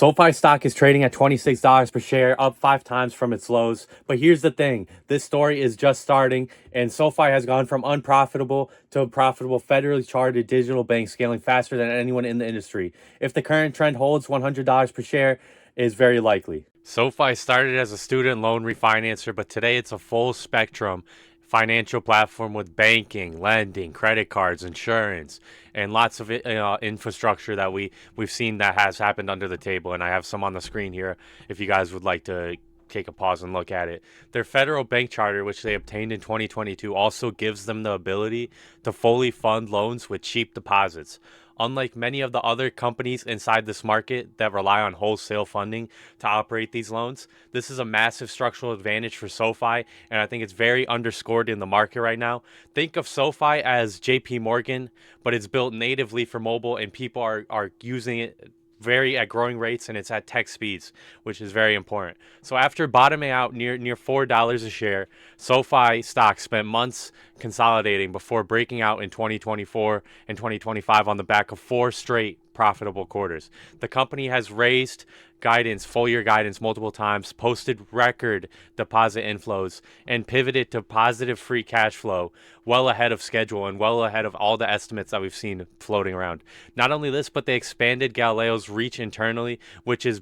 SoFi stock is trading at $26 per share, up 5 times from its lows. But here's the thing, this story is just starting, and SoFi has gone from unprofitable to a profitable federally chartered digital bank, scaling faster than anyone in the industry. If the current trend holds, $100 per share is very likely. SoFi started as a student loan refinancer, but today it's a full spectrum financial platform with banking, lending, credit cards, insurance, and lots of infrastructure that we've seen that has happened under the table. And I have some on the screen here if you guys would like to take a pause and look at it. Their federal bank charter, which they obtained in 2022, also gives them the ability to fully fund loans with cheap deposits. Unlike many of the other companies inside this market that rely on wholesale funding to operate these loans, this is a massive structural advantage for SoFi, and I think it's very underscored in the market right now. Think of SoFi as JP Morgan, but it's built natively for mobile, and people are using it very at growing rates, and it's at tech speeds, which is very important. So after bottoming out near $4 a share, SoFi stock spent months consolidating before breaking out in 2024 and 2025 on the back of 4 straight profitable quarters. The company has raised guidance, full year guidance multiple times, posted record deposit inflows, and pivoted to positive free cash flow well ahead of schedule and well ahead of all the estimates that we've seen floating around. Not only this, but they expanded Galileo's reach internally, which is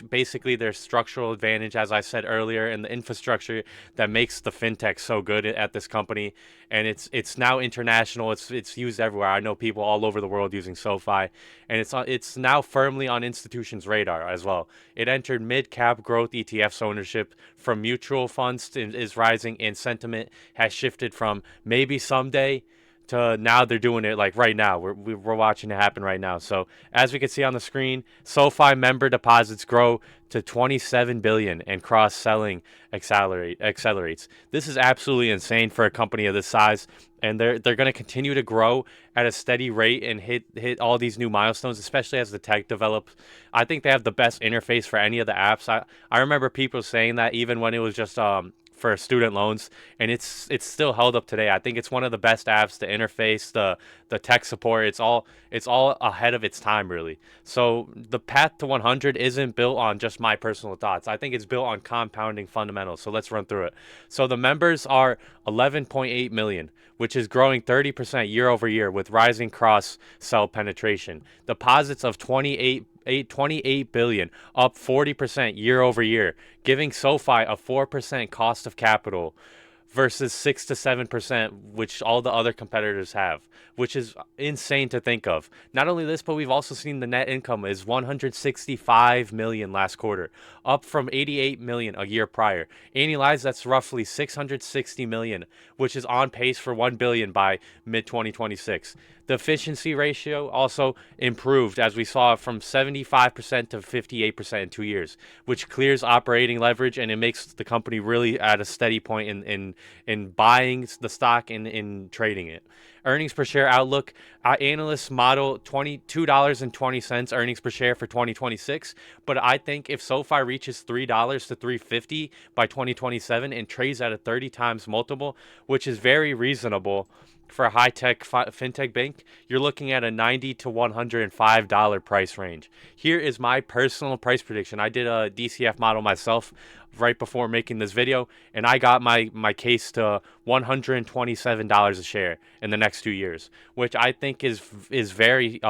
basically their structural advantage, as I said earlier, and the infrastructure that makes the fintech so good at this company. And it's now international. It's used everywhere. I know people all over the world using SoFi, and it's now firmly on institutions' radar as well. It entered mid-cap growth ETFs ownership from mutual funds is rising, and sentiment has shifted from maybe someday to now they're doing it like right now. We're watching it happen right now. So as we can see on the screen, SoFi member deposits grow to 27 billion and cross-selling accelerates. This is absolutely insane for a company of this size, and they're going to continue to grow at a steady rate and hit all these new milestones, especially as the tech develops. I think they have the best interface for any of the apps. I remember people saying that even when it was just for student loans, and it's still held up today. I think it's one of the best apps. The interface, the tech support, it's all ahead of its time, really. So the path to 100 isn't built on just my personal thoughts. I think it's built on compounding fundamentals. So let's run through it. So the members are 11.8 million, which is growing 30% year over year with rising cross sell penetration. Deposits of 28 billion, up 40% year over year, giving SoFi a 4% cost of capital versus 6 to 7%, which all the other competitors have, which is insane to think of. Not only this, but we've also seen the net income is 165 million last quarter, up from 88 million a year prior. Annualized, that's roughly 660 million, which is on pace for 1 billion by mid 2026. The efficiency ratio also improved, as we saw, from 75% to 58% in 2 years, which clears operating leverage, and it makes the company really at a steady point in buying the stock and in trading it. Earnings per share outlook, analysts model $22.20 earnings per share for 2026, but I think if SoFi reaches $3 to $3.50 by 2027 and trades at a 30 times multiple, which is very reasonable for a high-tech fintech bank, you're looking at a $90 to $105 price range. Here is my personal price prediction. I did a DCF model myself right before making this video, and I got my case to $127 a share in the next 2 years, which I think is very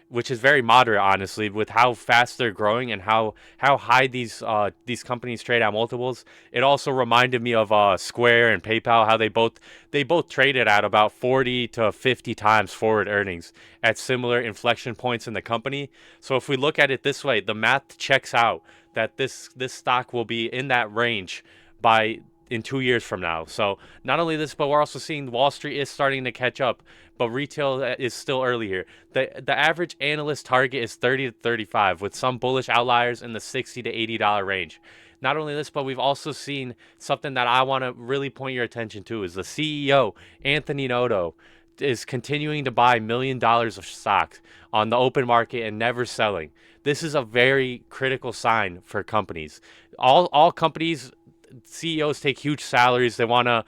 which is very moderate, honestly, with how fast they're growing and how high these companies trade at multiples. It also reminded me of Square and PayPal, how they both traded at about 40 to 50 times forward earnings at similar inflection points in the company. So if we look at it this way, the math checks out that this stock will be in that range in 2 years from now. So not only this, but we're also seeing Wall Street is starting to catch up, but retail is still early here. The average analyst target is 30 to 35, with some bullish outliers in the $60 to $80 range. Not only this, but we've also seen something that I want to really point your attention to is the CEO, Anthony Noto, is continuing to buy $1 million of stock on the open market and never selling. This is a very critical sign for companies. All companies, CEOs take huge salaries. They wanna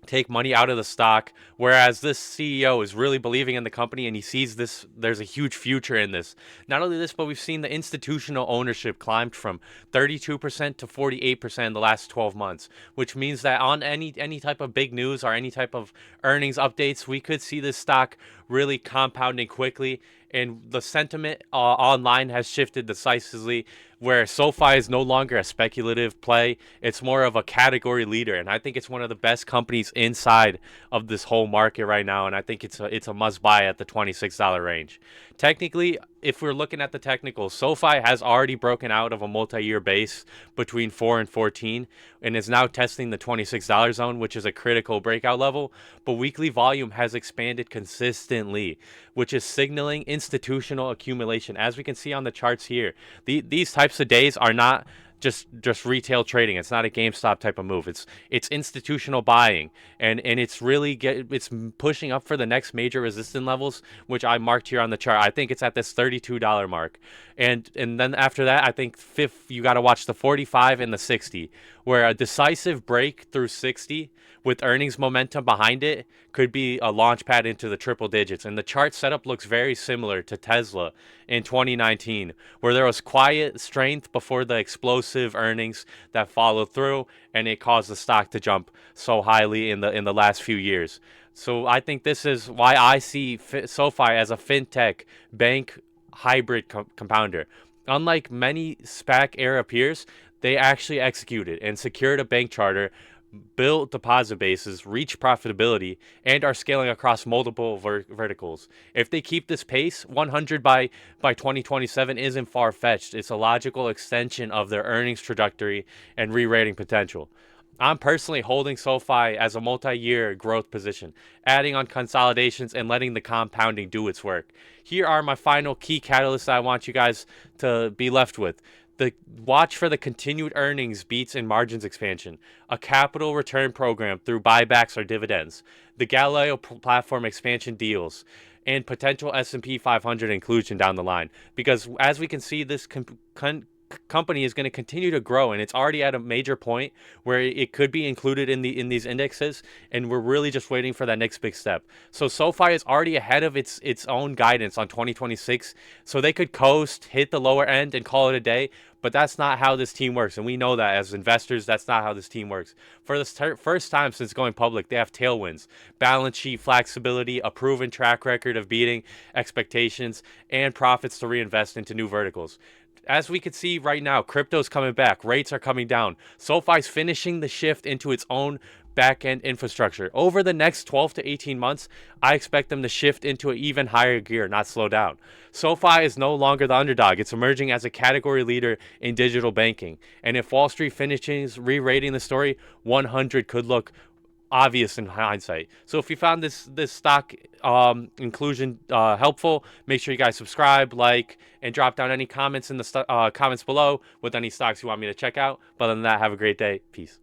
take money out of the stock, whereas this CEO is really believing in the company and he sees this, there's a huge future in this. Not only this, but we've seen the institutional ownership climbed from 32% to 48% in the last 12 months, which means that on any type of big news or any type of earnings updates, we could see this stock really compounding quickly. And the sentiment online has shifted decisively, where SoFi is no longer a speculative play. It's more of a category leader, and I think it's one of the best companies inside of this whole market right now, and I think it's a must buy at the $26 range. Technically, if we're looking at the technicals, SoFi has already broken out of a multi-year base between 4 and 14 and is now testing the $26 zone, which is a critical breakout level, but weekly volume has expanded consistently, which is signaling institutional accumulation. As we can see on the charts here, these types of days are not just retail trading. It's not a GameStop type of move. It's institutional buying, and it's really it's pushing up for the next major resistance levels, which I marked here on the chart. I think it's at this $32 mark, and then after that, I think fifth you got to watch the 45 and the 60, where a decisive break through 60 with earnings momentum behind it could be a launch pad into the triple digits. And the chart setup looks very similar to Tesla in 2019, where there was quiet strength before the explosive earnings that followed through, and it caused the stock to jump so highly in the last few years. So I think this is why I see SoFi as a fintech bank hybrid compounder. Unlike many SPAC era peers, they actually executed and secured a bank charter, built deposit bases, reach profitability, and are scaling across multiple verticals. If they keep this pace, 100 by 2027 isn't far-fetched. It's a logical extension of their earnings trajectory and re-rating potential. I'm personally holding SoFi as a multi-year growth position, adding on consolidations and letting the compounding do its work. Here are my final key catalysts I want you guys to be left with. Watch for the continued earnings beats and margins expansion, a capital return program through buybacks or dividends, the Galileo platform expansion deals, and potential S&P 500 inclusion down the line. Because as we can see, this company is going to continue to grow, and it's already at a major point where it could be included in these indexes, and we're really just waiting for that next big step. So SoFi is already ahead of its own guidance on 2026, so they could coast, hit the lower end, and call it a day. But that's not how this team works, and we know that as investors, that's not how this team works. For the first time since going public, they have tailwinds, balance sheet flexibility, a proven track record of beating expectations, and profits to reinvest into new verticals. As we can see right now, crypto's coming back, rates are coming down. SoFi's finishing the shift into its own back-end infrastructure. Over the next 12 to 18 months, I expect them to shift into an even higher gear, not slow down. SoFi is no longer the underdog. It's emerging as a category leader in digital banking. And if Wall Street finishes re-rating the story, 100 could look obvious in hindsight. So if you found this stock inclusion helpful, make sure you guys subscribe, like, and drop down any comments in the comments below with any stocks you want me to check out. But other than that, have a great day. Peace.